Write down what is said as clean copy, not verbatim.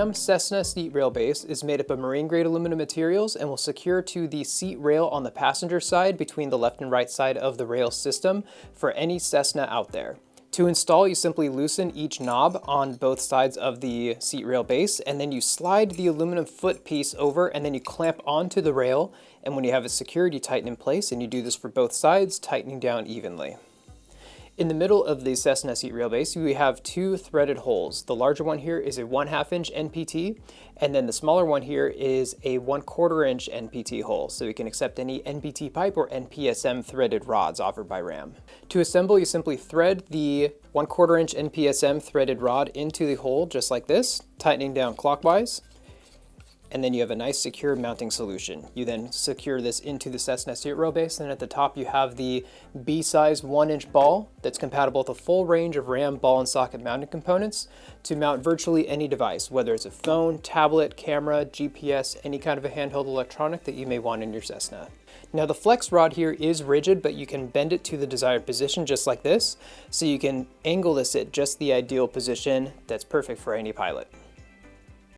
Ram Cessna seat rail base is made up of marine-grade aluminum materials and will secure to the seat rail on the passenger side between the left and right side of the rail system for any Cessna out there. To install, you simply loosen each knob on both sides of the seat rail base, and then you slide the aluminum foot piece over, and then you clamp onto the rail, and when you have it secured, you tighten in place, and you do this for both sides, tightening down evenly. In the middle of the Cessna seat rail base, we have two threaded holes. The larger one here is a 1/2 inch NPT, and then the smaller one here is a 1/4 inch NPT hole, so we can accept any NPT pipe or NPSM threaded rods offered by Ram. To assemble, you simply thread the 1/4 inch NPSM threaded rod into the hole just like this, tightening down clockwise. And then you have a nice secure mounting solution. You then secure this into the Cessna seat rail base, and at the top you have the B-size 1-inch ball that's compatible with a full range of Ram ball and socket mounting components to mount virtually any device, whether it's a phone, tablet, camera, GPS, any kind of a handheld electronic that you may want in your Cessna. Now the flex rod here is rigid, but you can bend it to the desired position just like this, so you can angle this at just the ideal position that's perfect for any pilot.